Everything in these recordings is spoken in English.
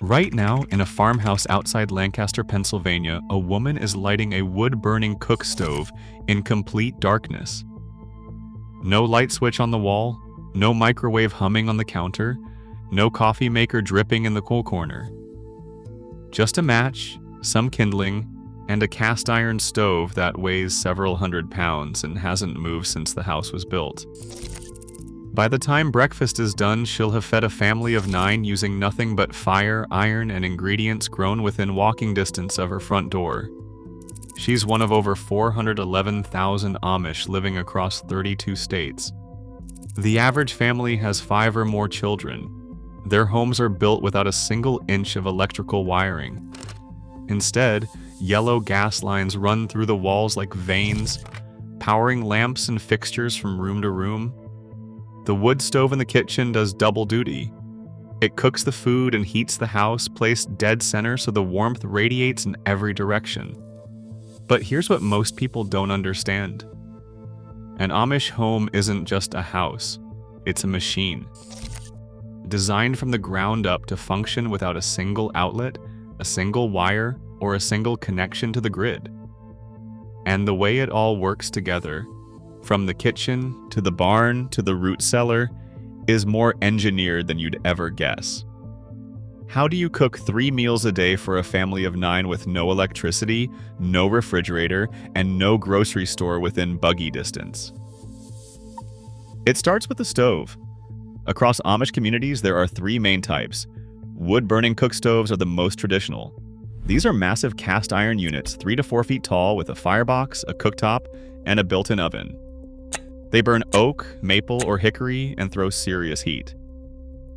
Right now, in a farmhouse outside Lancaster, Pennsylvania, a woman is lighting a wood-burning cook stove in complete darkness. No light switch on the wall, no microwave humming on the counter, no coffee maker dripping in the cool corner. Just a match, some kindling, and a cast iron stove that weighs several hundred pounds and hasn't moved since the house was built. By the time breakfast is done, she'll have fed a family of 9 using nothing but fire, iron, and ingredients grown within walking distance of her front door. She's one of over 411,000 Amish living across 32 states. The average family has 5 or more children. Their homes are built without a single inch of electrical wiring. Instead, yellow gas lines run through the walls like veins, powering lamps and fixtures from room to room. The wood stove in the kitchen does double duty. It cooks the food and heats the house, placed dead center so the warmth radiates in every direction. But here's what most people don't understand. An Amish home isn't just a house, it's a machine. Designed from the ground up to function without a single outlet, a single wire, or a single connection to the grid. And the way it all works together, from the kitchen to the barn to the root cellar, is more engineered than you'd ever guess. How do you cook 3 meals a day for a family of 9 with no electricity, no refrigerator, and no grocery store within buggy distance? It starts with the stove. Across Amish communities, there are 3 main types. Wood-burning cook stoves are the most traditional. These are massive cast iron units, 3 to 4 feet tall, with a firebox, a cooktop, and a built-in oven. They burn oak, maple, or hickory and throw serious heat.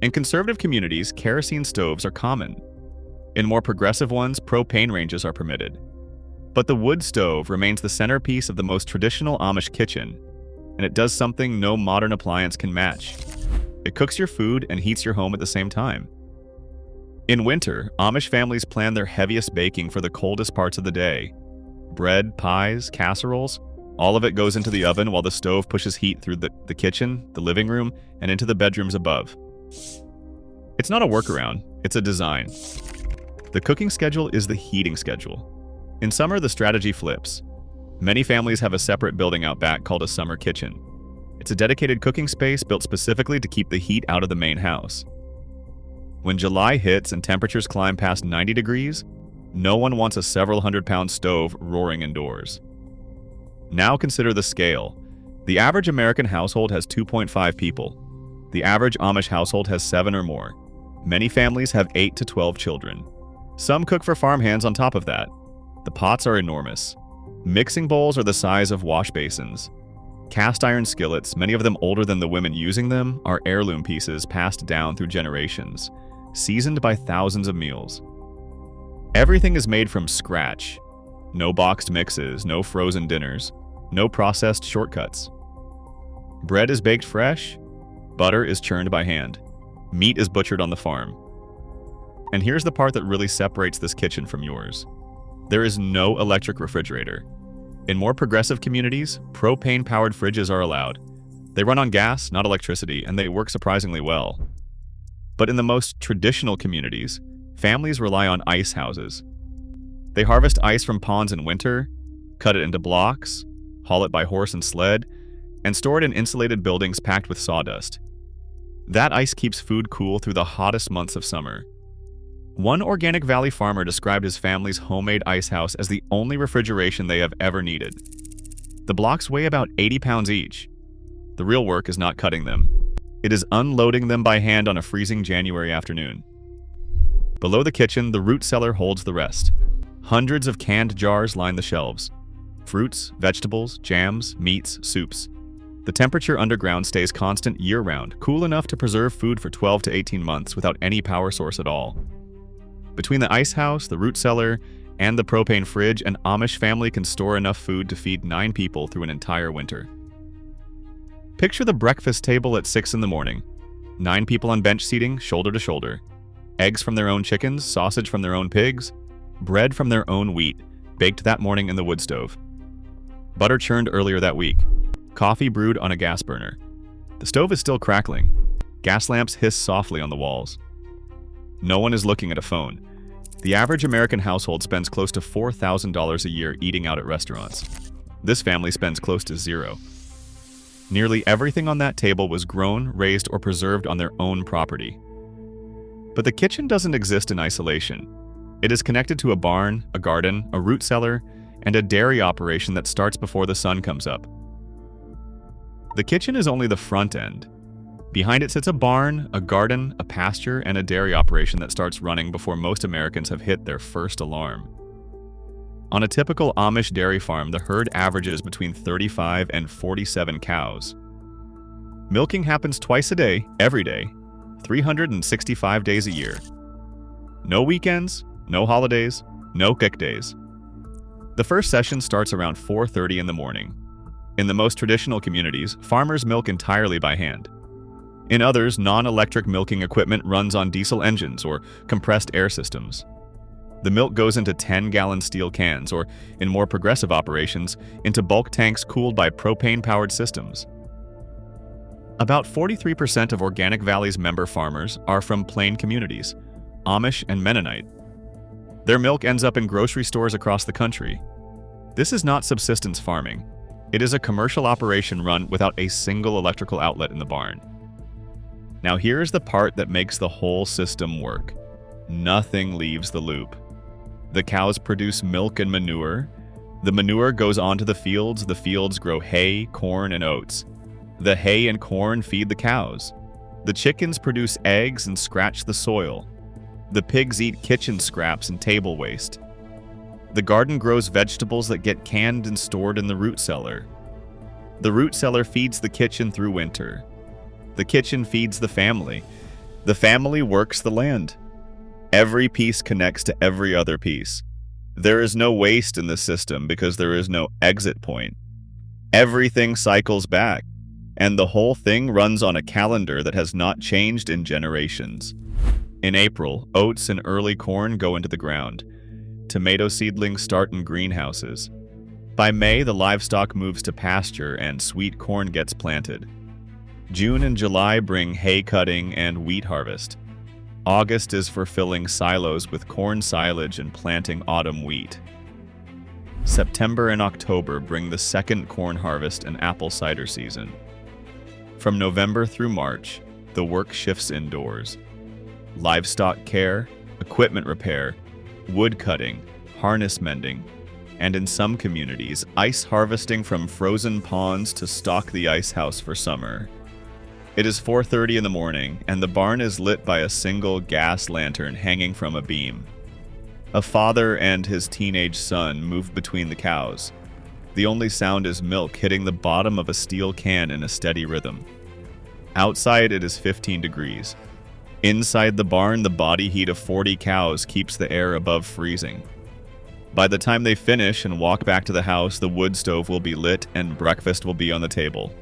In conservative communities, kerosene stoves are common. In more progressive ones, propane ranges are permitted. But the wood stove remains the centerpiece of the most traditional Amish kitchen, and it does something no modern appliance can match. It cooks your food and heats your home at the same time. In winter, Amish families plan their heaviest baking for the coldest parts of the day. Bread, pies, casseroles, all of it goes into the oven while the stove pushes heat through the kitchen, the living room, and into the bedrooms above. It's not a workaround, it's a design. The cooking schedule is the heating schedule. In summer, the strategy flips. Many families have a separate building out back called a summer kitchen. It's a dedicated cooking space built specifically to keep the heat out of the main house. When July hits and temperatures climb past 90 degrees, no one wants a several hundred-pound stove roaring indoors. Now consider the scale. The average American household has 2.5 people. The average Amish household has 7 or more. Many families have 8 to 12 children. Some cook for farmhands on top of that. The pots are enormous. Mixing bowls are the size of wash basins. Cast iron skillets, many of them older than the women using them, are heirloom pieces passed down through generations, seasoned by thousands of meals. Everything is made from scratch. No boxed mixes, no frozen dinners, no processed shortcuts. Bread is baked fresh, butter is churned by hand, meat is butchered on the farm. And here's the part that really separates this kitchen from yours. There is no electric refrigerator. In more progressive communities, propane-powered fridges are allowed. They run on gas, not electricity, and they work surprisingly well. But in the most traditional communities, families rely on ice houses. They harvest ice from ponds in winter, cut it into blocks, haul it by horse and sled, and store it in insulated buildings packed with sawdust. That ice keeps food cool through the hottest months of summer. One Organic Valley farmer described his family's homemade ice house as the only refrigeration they have ever needed. The blocks weigh about 80 pounds each. The real work is not cutting them. It is unloading them by hand on a freezing January afternoon. Below the kitchen, the root cellar holds the rest. Hundreds of canned jars line the shelves. Fruits, vegetables, jams, meats, soups. The temperature underground stays constant year-round, cool enough to preserve food for 12 to 18 months without any power source at all. Between the ice house, the root cellar, and the propane fridge, an Amish family can store enough food to feed 9 people through an entire winter. Picture the breakfast table at 6 in the morning. 9 people on bench seating, shoulder to shoulder. Eggs from their own chickens, sausage from their own pigs, bread from their own wheat, baked that morning in the wood stove. Butter churned earlier that week. Coffee brewed on a gas burner. The stove is still crackling. Gas lamps hiss softly on the walls. No one is looking at a phone. The average American household spends close to $4,000 a year eating out at restaurants. This family spends close to zero. Nearly everything on that table was grown, raised, or preserved on their own property. But the kitchen doesn't exist in isolation. It is connected to a barn, a garden, a root cellar, and a dairy operation that starts before the sun comes up. The kitchen is only the front end. Behind it sits a barn, a garden, a pasture, and a dairy operation that starts running before most Americans have hit their first alarm. On a typical Amish dairy farm, the herd averages between 35 and 47 cows. Milking happens twice a day, every day, 365 days a year. No weekends, no holidays, no kick days. The first session starts around 4:30 in the morning. In the most traditional communities, farmers milk entirely by hand. In others, non-electric milking equipment runs on diesel engines or compressed air systems. The milk goes into 10-gallon steel cans, or in more progressive operations, into bulk tanks cooled by propane-powered systems. About 43% of Organic Valley's member farmers are from plain communities, Amish and Mennonite. Their milk ends up in grocery stores across the country. This is not subsistence farming. It is a commercial operation run without a single electrical outlet in the barn. Now here's the part that makes the whole system work. Nothing leaves the loop. The cows produce milk and manure. The manure goes onto the fields grow hay, corn, and oats. The hay and corn feed the cows. The chickens produce eggs and scratch the soil. The pigs eat kitchen scraps and table waste. The garden grows vegetables that get canned and stored in the root cellar. The root cellar feeds the kitchen through winter. The kitchen feeds the family. The family works the land. Every piece connects to every other piece. There is no waste in the system because there is no exit point. Everything cycles back, and the whole thing runs on a calendar that has not changed in generations. In April, oats and early corn go into the ground. Tomato seedlings start in greenhouses. By May, the livestock moves to pasture and sweet corn gets planted. June and July bring hay cutting and wheat harvest. August is for filling silos with corn silage and planting autumn wheat. September and October bring the second corn harvest and apple cider season. From November through March, the work shifts indoors. Livestock care, equipment repair, wood cutting, harness mending, and in some communities, ice harvesting from frozen ponds to stock the ice house for summer. It is 4:30 in the morning, and the barn is lit by a single gas lantern hanging from a beam. A father and his teenage son move between the cows. The only sound is milk hitting the bottom of a steel can in a steady rhythm. Outside, it is 15 degrees. Inside the barn, the body heat of 40 cows keeps the air above freezing. By the time they finish and walk back to the house, the wood stove will be lit and breakfast will be on the table.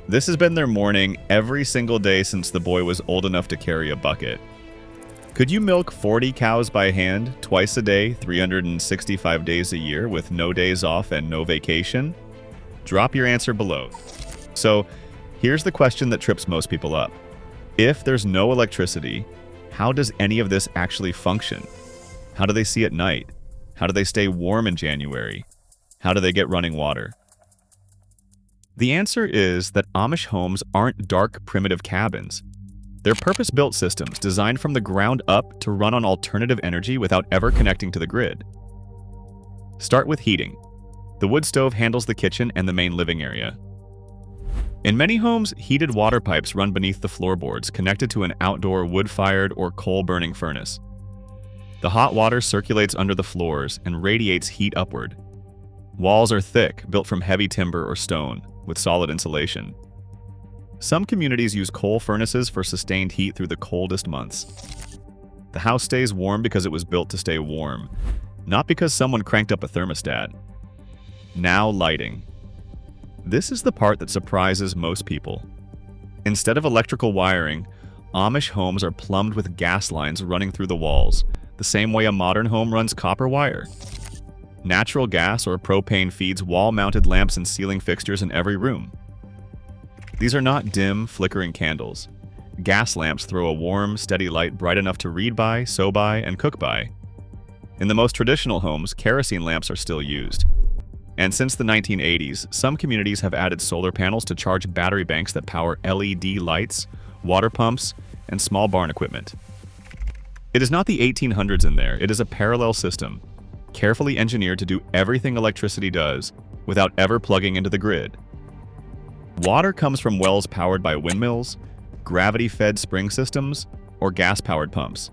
This has been their morning every single day since the boy was old enough to carry a bucket. Could you milk 40 cows by hand, twice a day, 365 days a year, with no days off and no vacation? Drop your answer below. So, here's the question that trips most people up. If there's no electricity, how does any of this actually function? How do they see at night? How do they stay warm in January? How do they get running water? The answer is that Amish homes aren't dark, primitive cabins. They're purpose-built systems designed from the ground up to run on alternative energy without ever connecting to the grid. Start with heating. The wood stove handles the kitchen and the main living area. In many homes, heated water pipes run beneath the floorboards, connected to an outdoor wood-fired or coal-burning furnace. The hot water circulates under the floors and radiates heat upward. Walls are thick, built from heavy timber or stone, with solid insulation. Some communities use coal furnaces for sustained heat through the coldest months. The house stays warm because it was built to stay warm, not because someone cranked up a thermostat. Now lighting. This is the part that surprises most people. Instead of electrical wiring, Amish homes are plumbed with gas lines running through the walls, the same way a modern home runs copper wire. Natural gas or propane feeds wall-mounted lamps and ceiling fixtures in every room. These are not dim, flickering candles. gas lamps throw a warm, steady light bright enough to read by, sew by, and cook by. In the most traditional homes, kerosene lamps are still used. And since the 1980s, some communities have added solar panels to charge battery banks that power LED lights, water pumps, and small barn equipment. It is not the 1800s in there, it is a parallel system, carefully engineered to do everything electricity does without ever plugging into the grid. Water comes from wells powered by windmills, gravity-fed spring systems, or gas-powered pumps.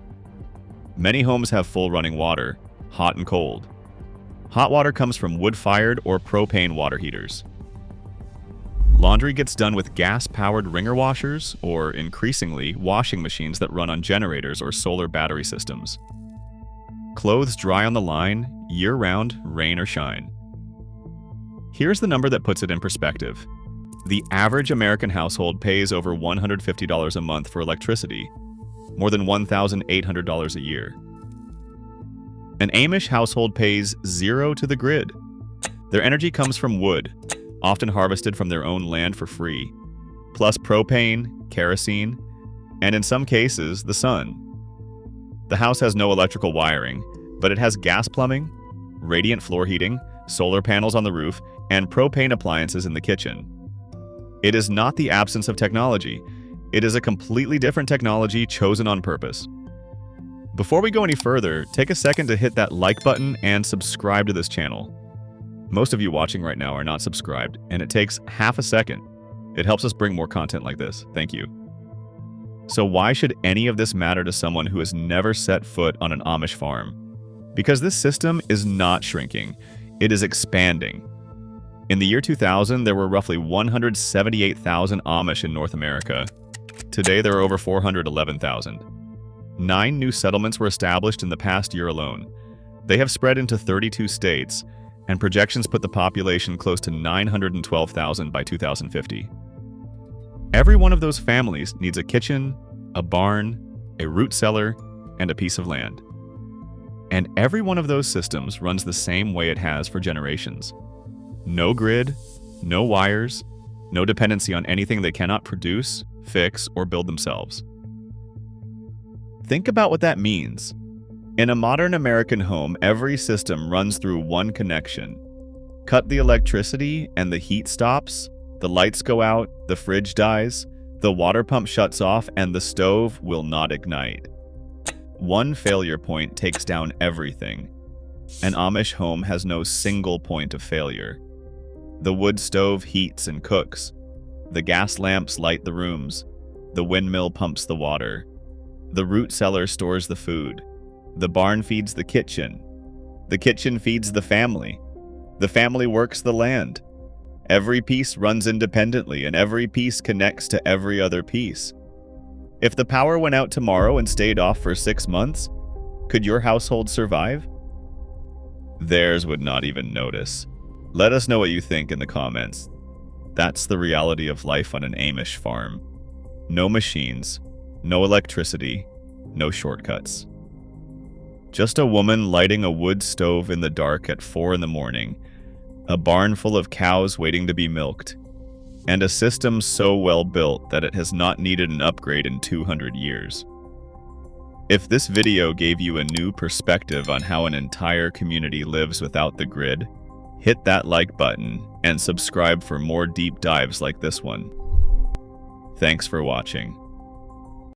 Many homes have full running water, hot and cold. Hot water comes from wood-fired or propane water heaters. Laundry gets done with gas-powered wringer washers, or increasingly, washing machines that run on generators or solar battery systems. Clothes dry on the line, year-round, rain or shine. Here's the number that puts it in perspective. The average American household pays over $150 a month for electricity, more than $1,800 a year. An Amish household pays zero to the grid. Their energy comes from wood, often harvested from their own land for free, plus propane, kerosene, and in some cases, the sun. The house has no electrical wiring, but it has gas plumbing, radiant floor heating, solar panels on the roof, and propane appliances in the kitchen. It is not the absence of technology. It is a completely different technology chosen on purpose. Before we go any further, take a second to hit that like button and subscribe to this channel. Most of you watching right now are not subscribed, and it takes half a second. It helps us bring more content like this. Thank you. So why should any of this matter to someone who has never set foot on an Amish farm? Because this system is not shrinking. It is expanding. In the year 2000, there were roughly 178,000 Amish in North America. Today, there are over 411,000. 9 new settlements were established in the past year alone. They have spread into 32 states, and projections put the population close to 912,000 by 2050. Every one of those families needs a kitchen, a barn, a root cellar, and a piece of land. And every one of those systems runs the same way it has for generations. No grid, no wires, no dependency on anything they cannot produce, fix, or build themselves. Think about what that means. In a modern American home, every system runs through one connection. Cut the electricity and the heat stops, the lights go out, the fridge dies, the water pump shuts off, and the stove will not ignite. One failure point takes down everything. An Amish home has no single point of failure. The wood stove heats and cooks. The gas lamps light the rooms. The windmill pumps the water. The root cellar stores the food. The barn feeds the kitchen. The kitchen feeds the family. The family works the land. Every piece runs independently, and every piece connects to every other piece. If the power went out tomorrow and stayed off for 6 months, could your household survive? Theirs would not even notice. Let us know what you think in the comments. That's the reality of life on an Amish farm. No machines, no electricity, no shortcuts. Just a woman lighting a wood stove in the dark at 4 in the morning, a barn full of cows waiting to be milked, and a system so well built that it has not needed an upgrade in 200 years. If this video gave you a new perspective on how an entire community lives without the grid, hit that like button and subscribe for more deep dives like this one. Thanks for watching.